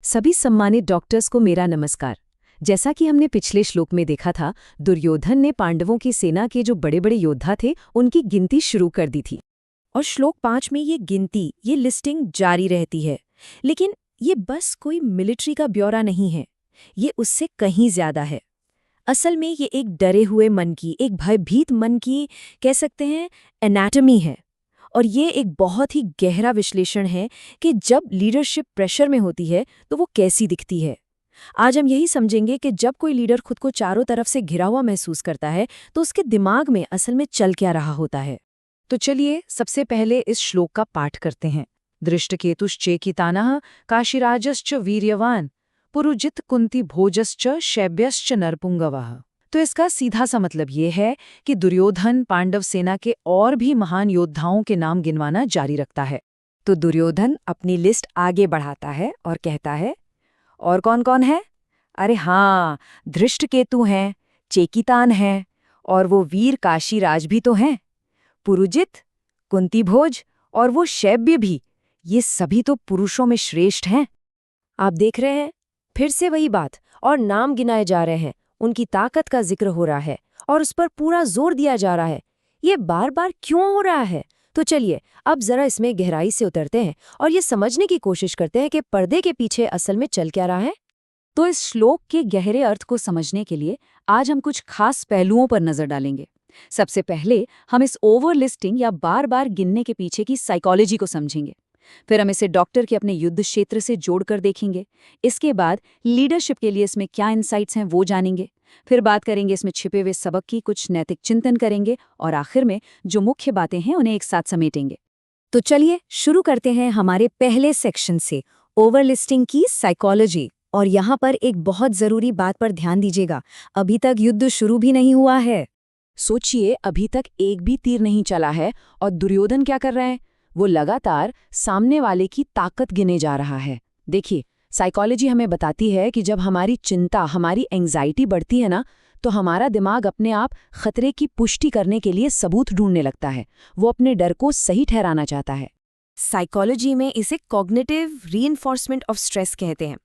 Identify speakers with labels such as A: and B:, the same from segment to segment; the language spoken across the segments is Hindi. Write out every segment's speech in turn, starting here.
A: सभी सम्मानित डॉक्टर्स को मेरा नमस्कार। जैसा कि हमने पिछले श्लोक में देखा था, दुर्योधन ने पांडवों की सेना के जो बड़े बड़े योद्धा थे उनकी गिनती शुरू कर दी थी।
B: और श्लोक 5 में ये गिनती, ये लिस्टिंग जारी रहती है। लेकिन ये बस कोई मिलिट्री का ब्यौरा नहीं है, ये उससे कहीं ज्यादा है। असल में ये एक डरे हुए मन की, एक भयभीत मन की, कह सकते हैं, एनाटमी है। और ये एक बहुत ही गहरा विश्लेषण है कि जब लीडरशिप प्रेशर में होती है तो वो कैसी दिखती है। आज हम यही समझेंगे कि जब कोई लीडर खुद को चारों तरफ से घिरा हुआ महसूस करता है तो उसके दिमाग में असल में चल क्या रहा होता है।
A: तो चलिए सबसे पहले इस श्लोक का पाठ करते हैं। दृष्टकेतुश्चेकितानः काशीराजश्च वीर्यवान पुरुजित कुंती भोजश्च शैब्यश्च नरपुंगवः। तो इसका सीधा सा मतलब ये है कि दुर्योधन पांडव सेना के और भी महान योद्धाओं के नाम गिनवाना जारी रखता है।
B: तो दुर्योधन अपनी लिस्ट आगे बढ़ाता है और कहता है, और कौन कौन है? अरे हाँ, धृष्टकेतु हैं, चेकितान हैं, और वो वीर काशीराज भी तो हैं, पुरुजित, कुंतीभोज और वो शैब्य भी। ये सभी तो पुरुषों में श्रेष्ठ हैं। आप देख रहे हैं, फिर से वही बात, और नाम गिनाए जा रहे हैं, उनकी ताकत का जिक्र हो रहा है और उस पर पूरा जोर दिया जा रहा है। ये बार बार क्यों हो रहा है? तो चलिए अब जरा इसमें गहराई से उतरते हैं और ये समझने की कोशिश करते हैं कि पर्दे के पीछे असल में चल क्या रहा है।
A: तो इस श्लोक के गहरे अर्थ को समझने के लिए आज हम कुछ खास पहलुओं पर नजर डालेंगे। सबसे पहले हम इस ओवरलिस्टिंग या बार बार गिनने के पीछे की साइकोलॉजी को समझेंगे। फिर हम इसे डॉक्टर के अपने युद्ध क्षेत्र से जोड़कर देखेंगे। इसके बाद लीडरशिप के लिए इसमें क्या इनसाइट्स हैं वो जानेंगे। फिर बात करेंगे इसमें छिपे हुए सबक की, कुछ नैतिक चिंतन करेंगे और आखिर में जो मुख्य बातें हैं उन्हें एक साथ समेटेंगे।
B: तो चलिए शुरू करते हैं हमारे पहले सेक्शन से, ओवरलिस्टिंग की साइकोलॉजी। और यहाँ पर एक बहुत जरूरी बात पर ध्यान दीजिएगा, अभी तक युद्ध शुरू भी नहीं हुआ है।
A: सोचिए, अभी तक एक भी तीर नहीं चला है और दुर्योधन क्या कर रहे हैं? वो लगातार सामने वाले की ताकत गिने जा रहा है। देखिए, साइकोलॉजी हमें बताती है कि जब हमारी चिंता, हमारी एंग्जाइटी बढ़ती है ना, तो हमारा दिमाग अपने आप खतरे की पुष्टि करने के लिए सबूत ढूंढने लगता है। वो अपने डर को सही ठहराना चाहता है।
B: साइकोलॉजी में इसे कॉग्निटिव रीइंफोर्समेंट ऑफ स्ट्रेस कहते हैं।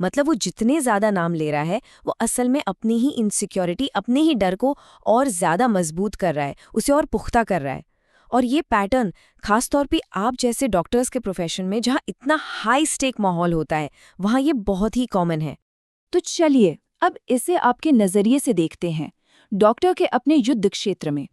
B: मतलब वो जितने ज्यादा नाम ले रहा है वो असल में अपनी ही इनसिक्योरिटी, अपने ही डर को और ज्यादा मजबूत कर रहा है, उसे और पुख्ता कर रहा है। और ये पैटर्न खासतौर पे आप जैसे डॉक्टर्स के प्रोफेशन में, जहाँ इतना हाई स्टेक माहौल होता है, वहाँ ये बहुत ही कॉमन है।
A: तो चलिए अब इसे आपके नजरिए से देखते हैं, डॉक्टर के अपने युद्ध क्षेत्र में।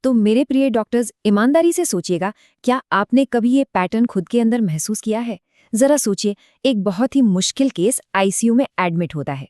B: तो मेरे प्रिय डॉक्टर्स, ईमानदारी से सोचिएगा, क्या आपने कभी ये पैटर्न खुद के अंदर महसूस किया है? जरा सोचिए, एक बहुत ही मुश्किल केस आईसीयू में एडमिट होता है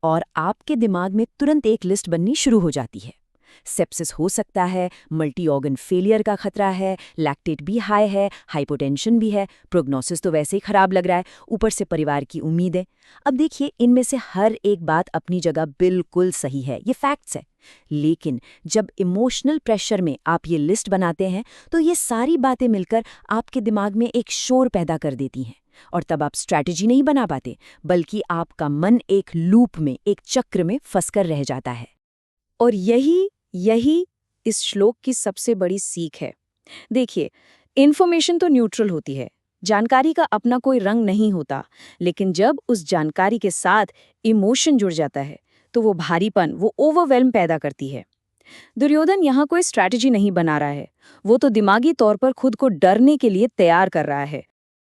A: और आपके दिमाग में तुरंत एक लिस्ट बननी शुरू हो जाती है। सेप्सिस हो सकता है, मल्टी ऑर्गन फेलियर का खतरा है, लैक्टेट भी हाई है, हाइपोटेंशन भी है, प्रोग्नोसिस तो वैसे ही खराब लग रहा है, ऊपर से परिवार की उम्मीदें। अब देखिए, इनमें से हर एक बात अपनी जगह बिल्कुल सही है, ये फैक्ट्स है। लेकिन जब इमोशनल प्रेशर में आप ये लिस्ट बनाते हैं तो ये सारी बातें मिलकर आपके दिमाग में एक शोर पैदा कर देती हैं और तब आप स्ट्रैटेजी नहीं बना पाते, बल्कि आपका मन एक लूप में, एक चक्र में फंसकर रह जाता है।
B: और यही इस श्लोक की सबसे बड़ी सीख है। देखिए, इन्फॉर्मेशन तो न्यूट्रल होती है, जानकारी का अपना कोई रंग नहीं होता, लेकिन जब उस जानकारी के साथ इमोशन जुड़ जाता है तो वो भारीपन, वो ओवरवेल्म पैदा करती है। दुर्योधन यहाँ कोई स्ट्रैटेजी नहीं बना रहा है, वो तो दिमागी तौर पर खुद को डरने के लिए तैयार कर रहा है।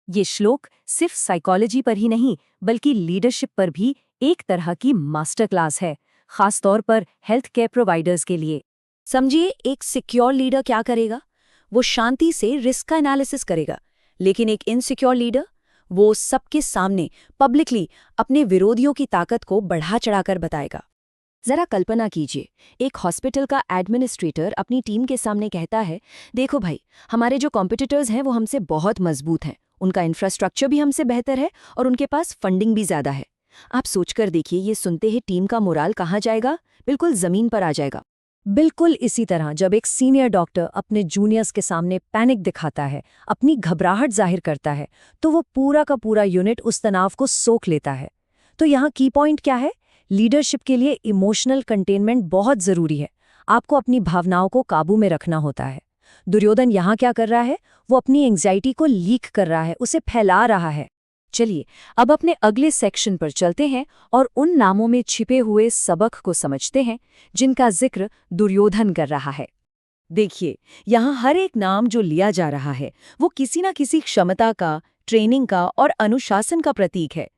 A: ये श्लोक सिर्फ साइकोलॉजी पर ही नहीं, बल्कि लीडरशिप पर भी एक तरह की मास्टर क्लास है, खासतौर पर हेल्थ केयर प्रोवाइडर्स के लिए।
B: समझिए, एक सिक्योर लीडर क्या करेगा? वो शांति से रिस्क का एनालिसिस करेगा। लेकिन एक इनसिक्योर लीडर, वो सबके सामने पब्लिकली अपने विरोधियों की ताकत को बढ़ा चढ़ाकर बताएगा।
A: जरा कल्पना कीजिए, एक हॉस्पिटल का एडमिनिस्ट्रेटर अपनी टीम के सामने कहता है, देखो भाई, हमारे जो कॉम्पिटिटर्स हैं वो हमसे बहुत मजबूत हैं, उनका इंफ्रास्ट्रक्चर भी हमसे बेहतर है और उनके पास फंडिंग भी ज्यादा है। आप सोचकर देखिए, ये सुनते ही टीम का मोराल कहाँ जाएगा? बिल्कुल जमीन पर आ जाएगा।
B: बिल्कुल इसी तरह जब एक सीनियर डॉक्टर अपने जूनियर्स के सामने पैनिक दिखाता है, अपनी घबराहट जाहिर करता है, तो वो पूरा का पूरा यूनिट उस तनाव को सोख लेता है। तो यहाँ की पॉइंट क्या है? लीडरशिप के लिए इमोशनल कंटेनमेंट बहुत जरूरी है। आपको अपनी भावनाओं को काबू में रखना होता है। दुर्योधन यहाँ क्या कर रहा है? वो अपनी एंग्जाइटी को लीक कर रहा है, उसे फैला रहा है। चलिए अब अपने अगले सेक्शन पर चलते हैं और उन नामों में छिपे हुए सबक को समझते हैं जिनका जिक्र दुर्योधन कर रहा है।
A: देखिए, यहाँ हर एक नाम जो लिया जा रहा है वो किसी न किसी क्षमता का, ट्रेनिंग का और अनुशासन का प्रतीक है।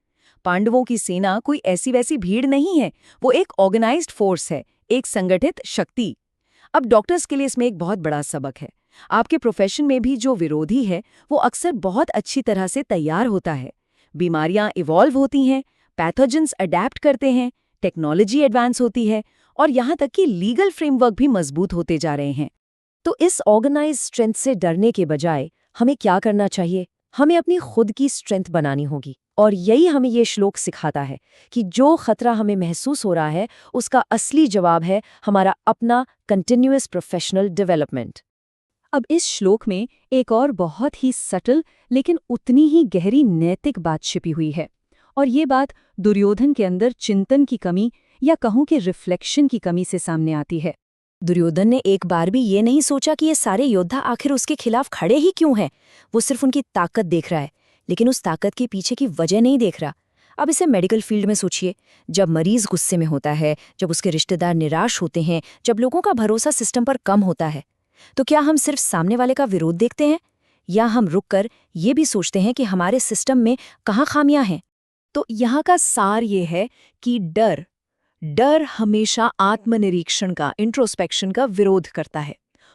A: पांडवों की सेना कोई ऐसी वैसी भीड़ नहीं है, वो एक ऑर्गेनाइज्ड फोर्स है, एक संगठित शक्ति। अब डॉक्टर्स के लिए इसमें एक बहुत बड़ा सबक है। आपके प्रोफेशन में भी जो विरोधी है वो अक्सर बहुत अच्छी तरह से तैयार होता है। बीमारियां इवॉल्व होती हैं, पैथोजेंस अडेप्ट करते हैं, टेक्नोलॉजी एडवांस होती है और यहाँ तक कि लीगल फ्रेमवर्क भी मजबूत होते जा रहे हैं। तो इस ऑर्गेनाइज स्ट्रेंथ से डरने के बजाय हमें क्या करना चाहिए? हमें अपनी खुद की स्ट्रेंथ बनानी होगी। और यही हमें ये श्लोक सिखाता है कि जो खतरा हमें महसूस हो रहा है उसका असली जवाब है हमारा अपना कंटिन्यूअस प्रोफेशनल डेवलपमेंट।
B: अब इस श्लोक में एक और बहुत ही सटल लेकिन उतनी ही गहरी नैतिक बात छिपी हुई है, और ये बात दुर्योधन के अंदर चिंतन की कमी या कहूं कि रिफ्लेक्शन की कमी से सामने आती है।
A: दुर्योधन ने एक बार भी ये नहीं सोचा कि ये सारे योद्धा आखिर उसके खिलाफ खड़े ही क्यों हैं। वो सिर्फ उनकी ताकत देख रहा है, लेकिन उस ताकत के पीछे की वजह नहीं देख रहा। अब इसे मेडिकल फील्ड में सोचिए, जब मरीज गुस्से में होता है, जब उसके रिश्तेदार निराश होते हैं, जब लोगों का भरोसा सिस्टम पर कम होता है, तो क्या हम सिर्फ सामने वाले का विरोध देखते हैं या हम रुककर ये भी सोचते हैं कि हमारे सिस्टम में कहाँ खामियां हैं?
B: तो यहाँ का सार ये है कि डर हमेशा आत्मनिरीक्षण का, इंट्रोस्पेक्शन का विरोध करता है।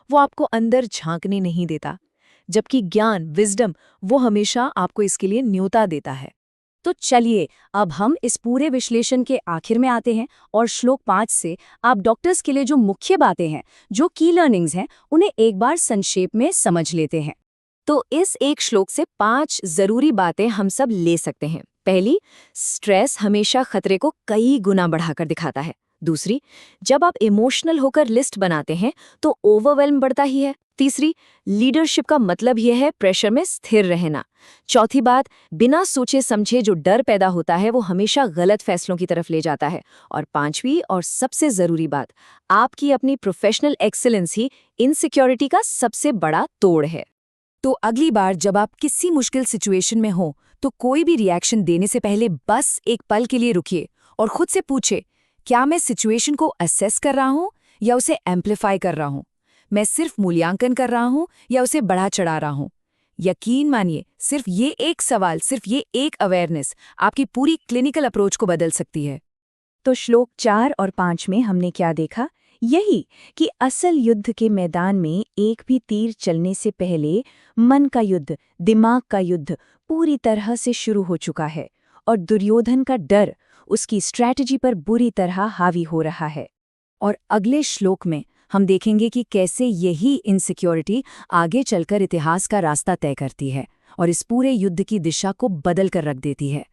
B: वो आपको अंदर झांकने नहीं देता, जबकि ज्ञान, विजडम, वो हमेशा आपको इसके लिए न्योता देता है। तो चलिए अब हम इस पूरे विश्लेषण के आखिर में आते हैं और श्लोक 5 से आप डॉक्टर्स के लिए जो मुख्य बातें हैं, जो की लर्निंग्स हैं, उन्हें एक बार संक्षेप में समझ लेते हैं। तो इस एक श्लोक से 5 जरूरी बातें हम सब ले सकते हैं। पहली, स्ट्रेस हमेशा खतरे को कई गुना बढ़ाकर दिखाता है। दूसरी, जब आप इमोशनल होकर लिस्ट बनाते हैं तो ओवरवेल्म बढ़ता ही है। तीसरी, लीडरशिप का मतलब यह है प्रेशर में स्थिर रहना। चौथी बात, बिना सोचे समझे जो डर पैदा होता है वो हमेशा गलत फैसलों की तरफ ले जाता है। और पांचवी और सबसे जरूरी बात, आपकी अपनी प्रोफेशनल एक्सीलेंस ही इनसिक्योरिटी का सबसे बड़ा तोड़ है। तो अगली बार जब आप किसी मुश्किल सिचुएशन में हो तो कोई भी रिएक्शन देने से पहले बस एक पल के लिए रुकिए और खुद से पूछे, क्या मैं सिचुएशन को असेस कर रहा हूं या उसे एम्प्लीफाई कर रहा हूं? मैं सिर्फ मूल्यांकन कर रहा हूं या उसे बढ़ा चढ़ा रहा हूं? यकीन मानिए, सिर्फ ये एक सवाल, सिर्फ ये एक अवेयरनेस आपकी पूरी क्लिनिकल अप्रोच को बदल सकती है। तो श्लोक 4 और 5 में हमने क्या देखा? यही कि असल युद्ध के मैदान में एक भी तीर चलने से पहले मन का युद्ध, दिमाग का युद्ध पूरी तरह से शुरू हो चुका है और दुर्योधन का डर उसकी स्ट्रैटेजी पर बुरी तरह हावी हो रहा है। और अगले श्लोक में हम देखेंगे कि कैसे यही इनसिक्योरिटी आगे चलकर इतिहास का रास्ता तय करती है और इस पूरे युद्ध की दिशा को बदल कर रख देती है।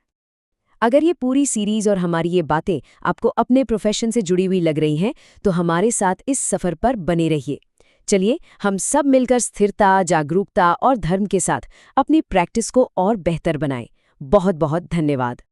B: अगर ये पूरी सीरीज और हमारी ये बातें आपको अपने प्रोफेशन से जुड़ी हुई लग रही हैं, तो हमारे साथ इस सफर पर बने रहिए। चलिए हम सब मिलकर स्थिरता, जागरूकता और धर्म के साथ अपनी प्रैक्टिस को और बेहतर बनाएं। बहुत बहुत धन्यवाद।